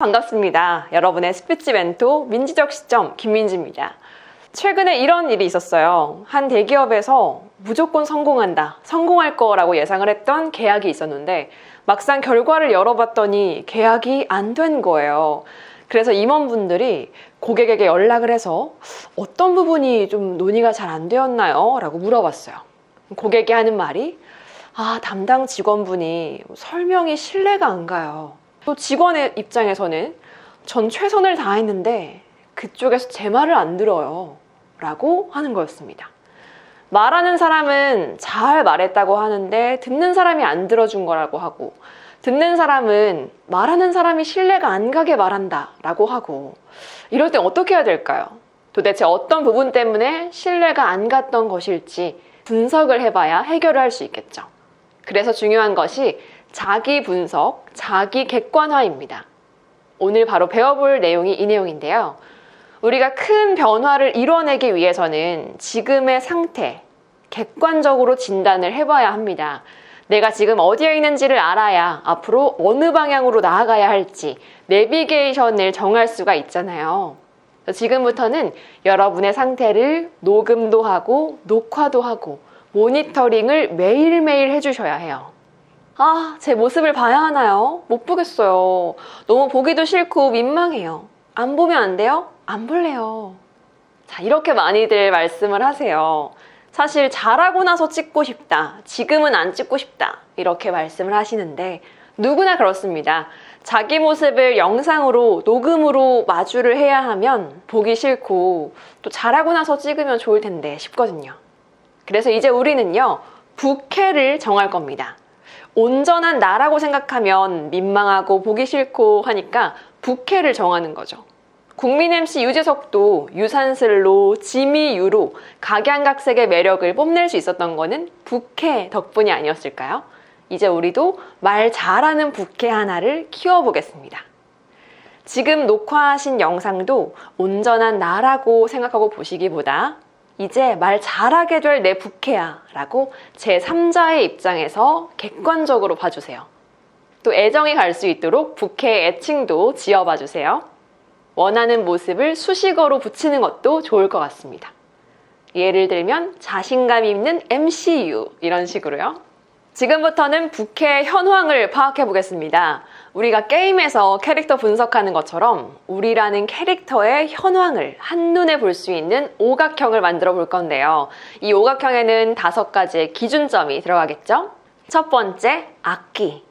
반갑습니다. 여러분의 스피치 멘토 민지적 시점 김민지입니다. 최근에 이런 일이 있었어요. 한 대기업에서 무조건 성공한다, 성공할 거라고 예상을 했던 계약이 있었는데 막상 결과를 열어봤더니 계약이 안 된 거예요. 그래서 임원분들이 고객에게 연락을 해서 어떤 부분이 좀 논의가 잘 안 되었나요? 라고 물어봤어요. 고객이 하는 말이 담당 직원분이 설명이 신뢰가 안 가요. 또 직원의 입장에서는 전 최선을 다했는데 그쪽에서 제 말을 안 들어요 라고 하는 거였습니다. 말하는 사람은 잘 말했다고 하는데 듣는 사람이 안 들어준 거라고 하고, 듣는 사람은 말하는 사람이 신뢰가 안 가게 말한다 라고 하고, 이럴 땐 어떻게 해야 될까요? 도대체 어떤 부분 때문에 신뢰가 안 갔던 것일지 분석을 해봐야 해결을 할 수 있겠죠. 그래서 중요한 것이 자기 분석, 자기 객관화입니다. 오늘 바로 배워볼 내용이 이 내용인데요. 우리가 큰 변화를 이뤄내기 위해서는 지금의 상태, 객관적으로 진단을 해봐야 합니다. 내가 지금 어디에 있는지를 알아야 앞으로 어느 방향으로 나아가야 할지 내비게이션을 정할 수가 있잖아요. 지금부터는 여러분의 상태를 녹음도 하고 녹화도 하고 모니터링을 매일매일 해주셔야 해요. 제 모습을 봐야 하나요? 못 보겠어요. 너무 보기도 싫고 민망해요. 안 보면 안 돼요? 안 볼래요. 자, 이렇게 많이들 말씀을 하세요. 사실 잘하고 나서 찍고 싶다, 지금은 안 찍고 싶다, 이렇게 말씀을 하시는데 누구나 그렇습니다. 자기 모습을 영상으로, 녹음으로 마주를 해야 하면 보기 싫고 또 잘하고 나서 찍으면 좋을 텐데 싶거든요. 그래서 이제 우리는요, 부캐를 정할 겁니다. 온전한 나라고 생각하면 민망하고 보기 싫고 하니까 부캐를 정하는 거죠. 국민 MC 유재석도 유산슬로, 지미유로 각양각색의 매력을 뽐낼 수 있었던 거는 부캐 덕분이 아니었을까요? 이제 우리도 말 잘하는 부캐 하나를 키워보겠습니다. 지금 녹화하신 영상도 온전한 나라고 생각하고 보시기보다 이제 말 잘하게 될 내 부캐야 라고 제3자의 입장에서 객관적으로 봐주세요. 또 애정이 갈 수 있도록 부캐 애칭도 지어봐 주세요. 원하는 모습을 수식어로 붙이는 것도 좋을 것 같습니다. 예를 들면 자신감 있는 MCU 이런 식으로요. 지금부터는 부캐 현황을 파악해 보겠습니다. 우리가 게임에서 캐릭터 분석하는 것처럼 우리라는 캐릭터의 현황을 한눈에 볼 수 있는 오각형을 만들어 볼 건데요. 이 오각형에는 5가지의 기준점이 들어가겠죠? 첫 번째, 악기.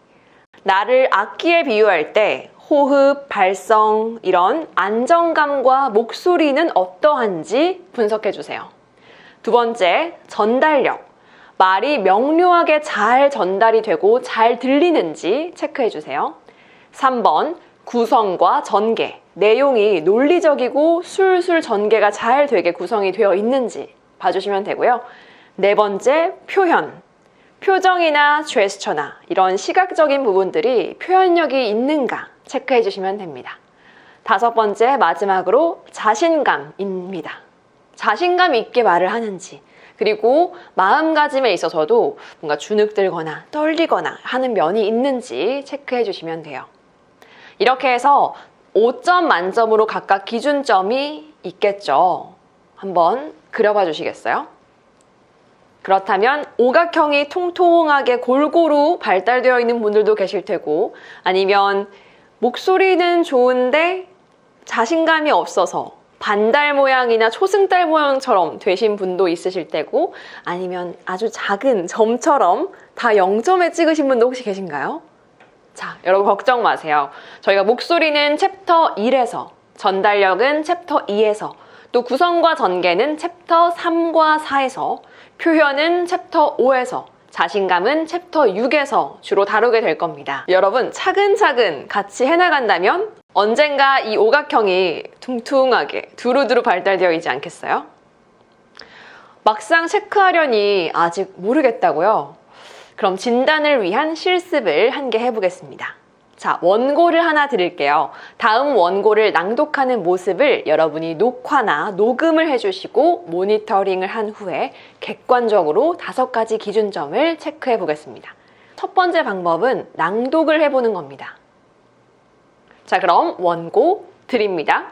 나를 악기에 비유할 때 호흡, 발성, 이런 안정감과 목소리는 어떠한지 분석해 주세요. 두 번째, 전달력. 말이 명료하게 잘 전달이 되고 잘 들리는지 체크해 주세요. 3번, 구성과 전개. 내용이 논리적이고 술술 전개가 잘 되게 구성이 되어 있는지 봐주시면 되고요. 4번째, 표현. 표정이나 제스처나 이런 시각적인 부분들이 표현력이 있는가 체크해 주시면 됩니다. 5번째, 마지막으로 자신감입니다. 자신감 있게 말을 하는지, 그리고 마음가짐에 있어서도 뭔가 주눅들거나 떨리거나 하는 면이 있는지 체크해 주시면 돼요. 이렇게 해서 5점 만점으로 각각 기준점이 있겠죠. 한번 그려봐 주시겠어요? 그렇다면 오각형이 통통하게 골고루 발달되어 있는 분들도 계실 테고, 아니면 목소리는 좋은데 자신감이 없어서 반달 모양이나 초승달 모양처럼 되신 분도 있으실 테고, 아니면 아주 작은 점처럼 다 0점에 찍으신 분도 혹시 계신가요? 자, 여러분 걱정 마세요. 저희가 목소리는 챕터 1에서, 전달력은 챕터 2에서, 또 구성과 전개는 챕터 3과 4에서, 표현은 챕터 5에서, 자신감은 챕터 6에서 주로 다루게 될 겁니다. 여러분 차근차근 같이 해나간다면 언젠가 이 오각형이 퉁퉁하게 두루두루 발달되어 있지 않겠어요? 막상 체크하려니 아직 모르겠다고요? 그럼 진단을 위한 실습을 한 개 해보겠습니다. 자, 원고를 하나 드릴게요. 다음 원고를 낭독하는 모습을 여러분이 녹화나 녹음을 해주시고 모니터링을 한 후에 객관적으로 5가지 기준점을 체크해 보겠습니다. 첫 번째 방법은 낭독을 해보는 겁니다. 자, 그럼 원고 드립니다.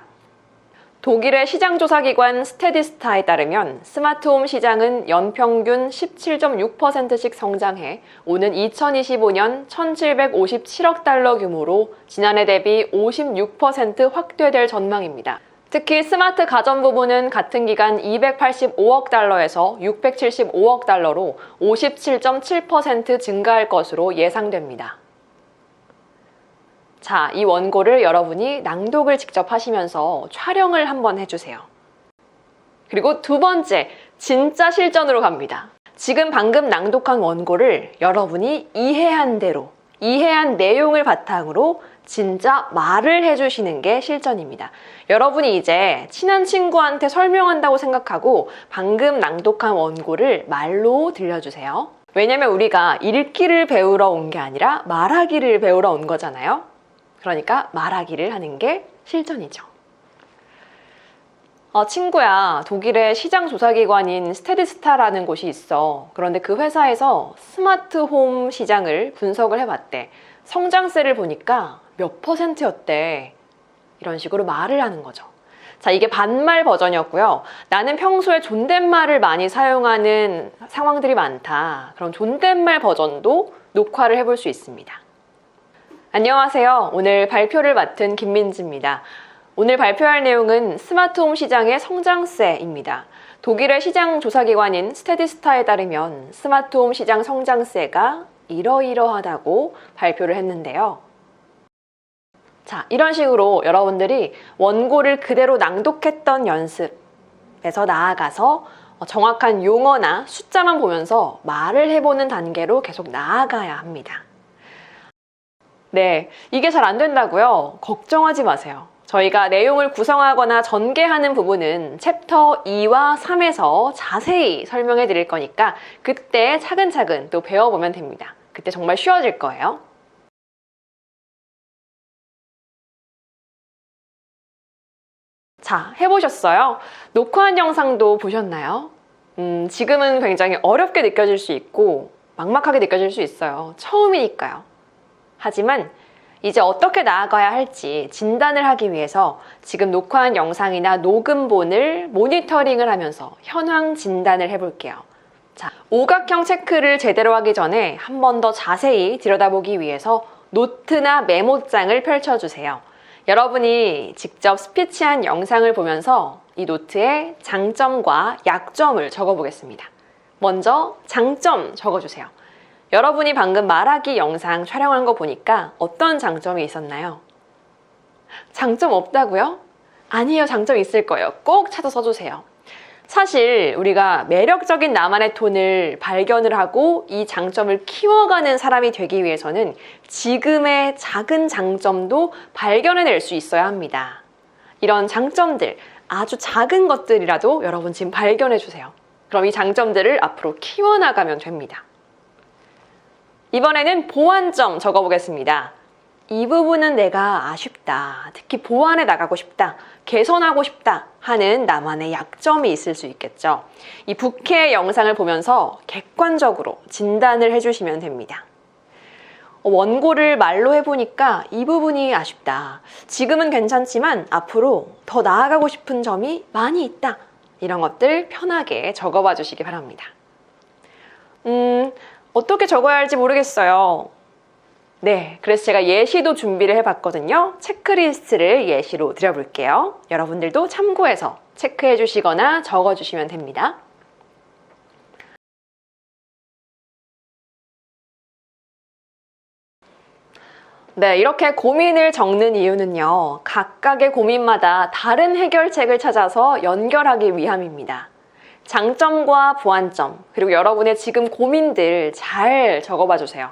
독일의 시장조사기관 스테디스타에 따르면 스마트홈 시장은 연평균 17.6%씩 성장해 오는 2025년 1,757억 달러 규모로 지난해 대비 56% 확대될 전망입니다. 특히 스마트 가전 부분은 같은 기간 285억 달러에서 675억 달러로 57.7% 증가할 것으로 예상됩니다. 자, 이 원고를 여러분이 낭독을 직접 하시면서 촬영을 한번 해주세요. 그리고 두 번째, 진짜 실전으로 갑니다. 지금 방금 낭독한 원고를 여러분이 이해한 대로, 이해한 내용을 바탕으로 진짜 말을 해주시는 게 실전입니다. 여러분이 이제 친한 친구한테 설명한다고 생각하고 방금 낭독한 원고를 말로 들려주세요. 왜냐면 우리가 읽기를 배우러 온 게 아니라 말하기를 배우러 온 거잖아요. 그러니까 말하기를 하는 게 실전이죠. 친구야, 독일의 시장 조사기관인 스테디스타라는 곳이 있어. 그런데 그 회사에서 스마트홈 시장을 분석을 해봤대. 성장세를 보니까 몇 %였대. 이런 식으로 말을 하는 거죠. 자, 이게 반말 버전이었고요. 나는 평소에 존댓말을 많이 사용하는 상황들이 많다. 그럼 존댓말 버전도 녹화를 해볼 수 있습니다. 안녕하세요. 오늘 발표를 맡은 김민지입니다. 오늘 발표할 내용은 스마트홈 시장의 성장세입니다. 독일의 시장 조사기관인 스테디스타에 따르면 스마트홈 시장 성장세가 이러이러하다고 발표를 했는데요. 자, 이런 식으로 여러분들이 원고를 그대로 낭독했던 연습에서 나아가서 정확한 용어나 숫자만 보면서 말을 해보는 단계로 계속 나아가야 합니다. 네, 이게 잘 안 된다고요? 걱정하지 마세요. 저희가 내용을 구성하거나 전개하는 부분은 챕터 2와 3에서 자세히 설명해 드릴 거니까 그때 차근차근 또 배워보면 됩니다. 그때 정말 쉬워질 거예요. 자, 해보셨어요? 녹화한 영상도 보셨나요? 지금은 굉장히 어렵게 느껴질 수 있고 막막하게 느껴질 수 있어요. 처음이니까요. 하지만 이제 어떻게 나아가야 할지 진단을 하기 위해서 지금 녹화한 영상이나 녹음본을 모니터링을 하면서 현황 진단을 해볼게요. 자, 오각형 체크를 제대로 하기 전에 한 번 더 자세히 들여다보기 위해서 노트나 메모장을 펼쳐주세요. 여러분이 직접 스피치한 영상을 보면서 이 노트에 장점과 약점을 적어보겠습니다. 먼저 장점 적어주세요. 여러분이 방금 말하기 영상 촬영한 거 보니까 어떤 장점이 있었나요? 장점 없다고요? 아니에요. 장점 있을 거예요. 꼭 찾아 써주세요. 사실 우리가 매력적인 나만의 톤을 발견을 하고 이 장점을 키워가는 사람이 되기 위해서는 지금의 작은 장점도 발견해낼 수 있어야 합니다. 이런 장점들, 아주 작은 것들이라도 여러분 지금 발견해 주세요. 그럼 이 장점들을 앞으로 키워나가면 됩니다. 이번에는 보완점 적어보겠습니다. 이 부분은 내가 아쉽다. 특히 보완해 나가고 싶다. 개선하고 싶다 하는 나만의 약점이 있을 수 있겠죠. 이 부캐 영상을 보면서 객관적으로 진단을 해주시면 됩니다. 원고를 말로 해보니까 이 부분이 아쉽다. 지금은 괜찮지만 앞으로 더 나아가고 싶은 점이 많이 있다. 이런 것들 편하게 적어봐 주시기 바랍니다. 어떻게 적어야 할지 모르겠어요. 네, 그래서 제가 예시도 준비를 해봤거든요. 체크리스트를 예시로 드려볼게요. 여러분들도 참고해서 체크해 주시거나 적어 주시면 됩니다. 네, 이렇게 고민을 적는 이유는요. 각각의 고민마다 다른 해결책을 찾아서 연결하기 위함입니다. 장점과 보완점, 그리고 여러분의 지금 고민들 잘 적어봐 주세요.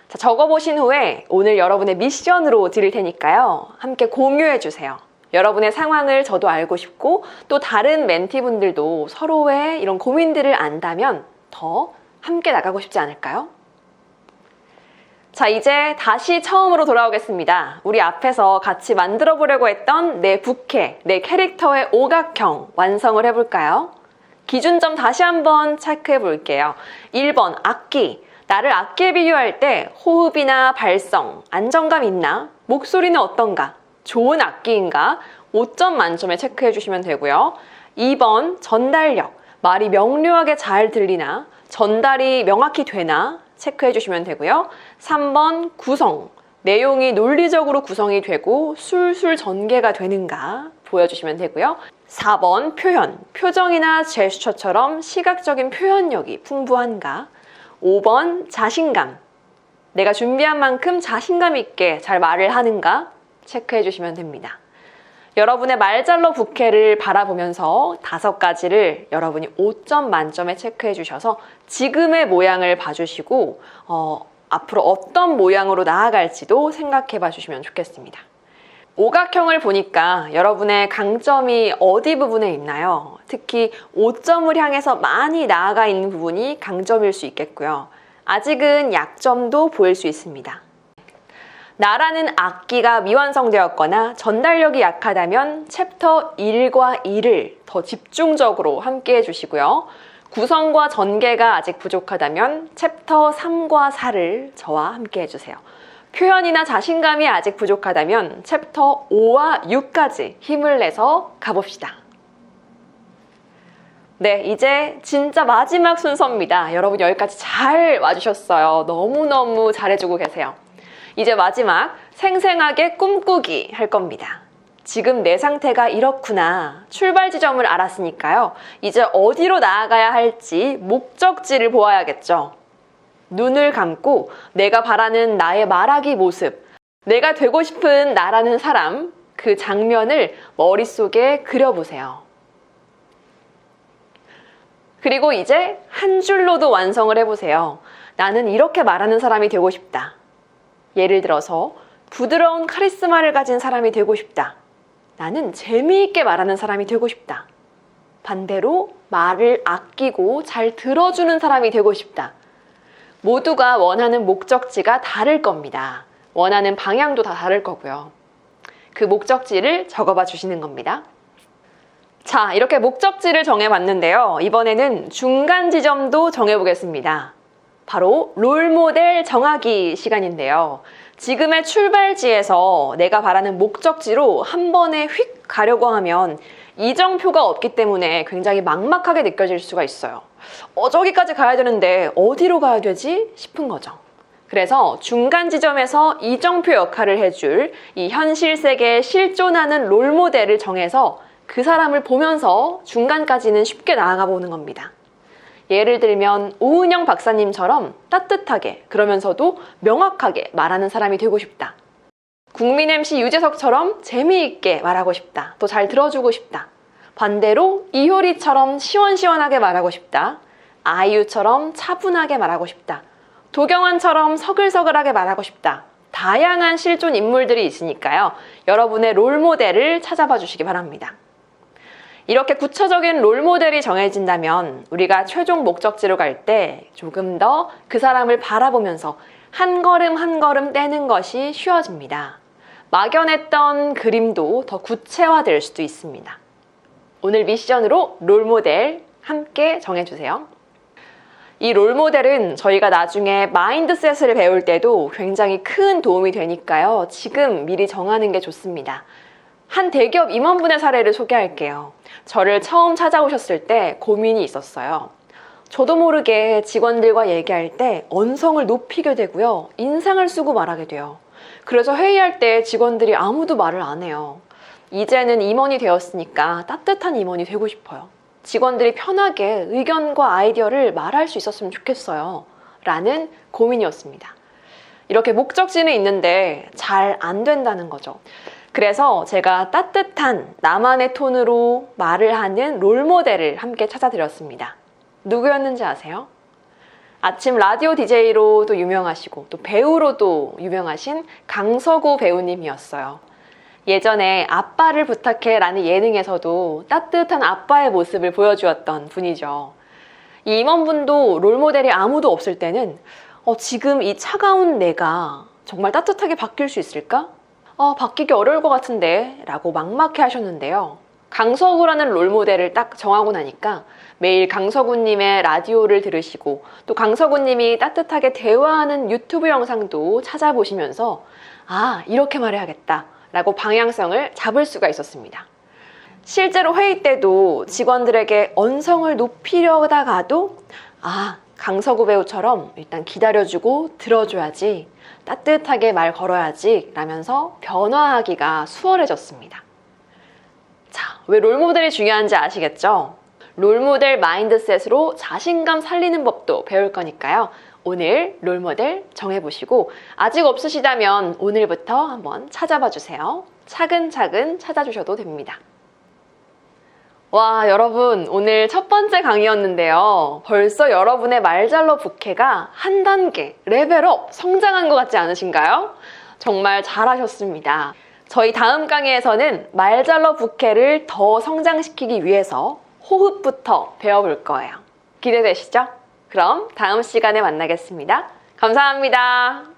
자, 적어보신 후에 오늘 여러분의 미션으로 드릴 테니까요. 함께 공유해 주세요. 여러분의 상황을 저도 알고 싶고 또 다른 멘티분들도 서로의 이런 고민들을 안다면 더 함께 나가고 싶지 않을까요? 자, 이제 다시 처음으로 돌아오겠습니다. 우리 앞에서 같이 만들어 보려고 했던 내 부캐, 내 캐릭터의 오각형 완성을 해볼까요? 기준점 다시 한번 체크해 볼게요. 1번, 악기. 나를 악기에 비유할 때 호흡이나 발성, 안정감 있나? 목소리는 어떤가? 좋은 악기인가? 5점 만점에 체크해 주시면 되고요. 2번 전달력, 말이 명료하게 잘 들리나? 전달이 명확히 되나? 체크해 주시면 되고요. 3번 구성, 내용이 논리적으로 구성이 되고 술술 전개가 되는가? 보여주시면 되고요. 4번 표현, 표정이나 제스처처럼 시각적인 표현력이 풍부한가? 5번 자신감, 내가 준비한 만큼 자신감 있게 잘 말을 하는가? 체크해 주시면 됩니다. 여러분의 말잘로 부캐를 바라보면서 5가지를 여러분이 5점 만점에 체크해 주셔서 지금의 모양을 봐주시고 앞으로 어떤 모양으로 나아갈지도 생각해 봐 주시면 좋겠습니다. 오각형을 보니까 여러분의 강점이 어디 부분에 있나요? 특히 5점을 향해서 많이 나아가 있는 부분이 강점일 수 있겠고요. 아직은 약점도 보일 수 있습니다. 나라는 악기가 미완성되었거나 전달력이 약하다면 챕터 1과 2를 더 집중적으로 함께 해주시고요. 구성과 전개가 아직 부족하다면 챕터 3과 4를 저와 함께 해주세요. 표현이나 자신감이 아직 부족하다면 챕터 5와 6까지 힘을 내서 가봅시다. 네, 이제 진짜 마지막 순서입니다. 여러분 여기까지 잘 와주셨어요. 너무너무 잘해주고 계세요. 이제 마지막 생생하게 꿈꾸기 할 겁니다. 지금 내 상태가 이렇구나. 출발 지점을 알았으니까요. 이제 어디로 나아가야 할지 목적지를 보아야겠죠. 눈을 감고 내가 바라는 나의 말하기 모습, 내가 되고 싶은 나라는 사람, 그 장면을 머릿속에 그려보세요. 그리고 이제 한 줄로도 완성을 해보세요. 나는 이렇게 말하는 사람이 되고 싶다. 예를 들어서 부드러운 카리스마를 가진 사람이 되고 싶다. 나는 재미있게 말하는 사람이 되고 싶다. 반대로 말을 아끼고 잘 들어주는 사람이 되고 싶다. 모두가 원하는 목적지가 다를 겁니다. 원하는 방향도 다 다를 거고요. 그 목적지를 적어봐 주시는 겁니다. 자, 이렇게 목적지를 정해봤는데요. 이번에는 중간 지점도 정해보겠습니다. 바로 롤모델 정하기 시간인데요. 지금의 출발지에서 내가 바라는 목적지로 한 번에 휙 가려고 하면 이정표가 없기 때문에 굉장히 막막하게 느껴질 수가 있어요. 저기까지 가야 되는데 어디로 가야 되지? 싶은 거죠. 그래서 중간 지점에서 이정표 역할을 해줄 이 현실 세계에 실존하는 롤모델을 정해서 그 사람을 보면서 중간까지는 쉽게 나아가 보는 겁니다. 예를 들면 오은영 박사님처럼 따뜻하게 그러면서도 명확하게 말하는 사람이 되고 싶다. 국민 MC 유재석처럼 재미있게 말하고 싶다. 또 잘 들어주고 싶다. 반대로 이효리처럼 시원시원하게 말하고 싶다. 아이유처럼 차분하게 말하고 싶다. 도경환처럼 서글서글하게 말하고 싶다. 다양한 실존 인물들이 있으니까요. 여러분의 롤모델을 찾아봐 주시기 바랍니다. 이렇게 구체적인 롤모델이 정해진다면 우리가 최종 목적지로 갈 때 조금 더 그 사람을 바라보면서 한 걸음 한 걸음 떼는 것이 쉬워집니다. 막연했던 그림도 더 구체화될 수도 있습니다. 오늘 미션으로 롤모델 함께 정해주세요. 이 롤모델은 저희가 나중에 마인드셋을 배울 때도 굉장히 큰 도움이 되니까요. 지금 미리 정하는 게 좋습니다. 한 대기업 임원분의 사례를 소개할게요. 저를 처음 찾아오셨을 때 고민이 있었어요. 저도 모르게 직원들과 얘기할 때 언성을 높이게 되고요. 인상을 쓰고 말하게 돼요. 그래서 회의할 때 직원들이 아무도 말을 안 해요. 이제는 임원이 되었으니까 따뜻한 임원이 되고 싶어요. 직원들이 편하게 의견과 아이디어를 말할 수 있었으면 좋겠어요. 라는 고민이었습니다. 이렇게 목적지는 있는데 잘 안 된다는 거죠. 그래서 제가 따뜻한 나만의 톤으로 말을 하는 롤모델을 함께 찾아드렸습니다. 누구였는지 아세요? 아침 라디오 DJ로도 유명하시고 또 배우로도 유명하신 강서구 배우님이었어요. 예전에 아빠를 부탁해 라는 예능에서도 따뜻한 아빠의 모습을 보여주었던 분이죠. 이 임원분도 롤모델이 아무도 없을 때는 지금 이 차가운 내가 정말 따뜻하게 바뀔 수 있을까? 바뀌기 어려울 것 같은데 라고 막막해 하셨는데요. 강서구라는 롤모델을 딱 정하고 나니까 매일 강서구님의 라디오를 들으시고 또 강서구님이 따뜻하게 대화하는 유튜브 영상도 찾아보시면서 아, 이렇게 말해야겠다 라고 방향성을 잡을 수가 있었습니다. 실제로 회의 때도 직원들에게 언성을 높이려다가도 아, 강서구 배우처럼 일단 기다려주고 들어줘야지, 따뜻하게 말 걸어야지 라면서 변화하기가 수월해졌습니다. 자, 왜 롤모델이 중요한지 아시겠죠? 롤모델 마인드셋으로 자신감 살리는 법도 배울 거니까요. 오늘 롤모델 정해보시고 아직 없으시다면 오늘부터 한번 찾아봐 주세요. 차근차근 찾아주셔도 됩니다. 와, 여러분, 오늘 첫 번째 강의였는데요. 벌써 여러분의 말잘러 부캐가 한 단계 레벨업 성장한 것 같지 않으신가요? 정말 잘하셨습니다. 저희 다음 강의에서는 말잘러 부캐를 더 성장시키기 위해서 호흡부터 배워볼 거예요. 기대되시죠? 그럼 다음 시간에 만나겠습니다. 감사합니다.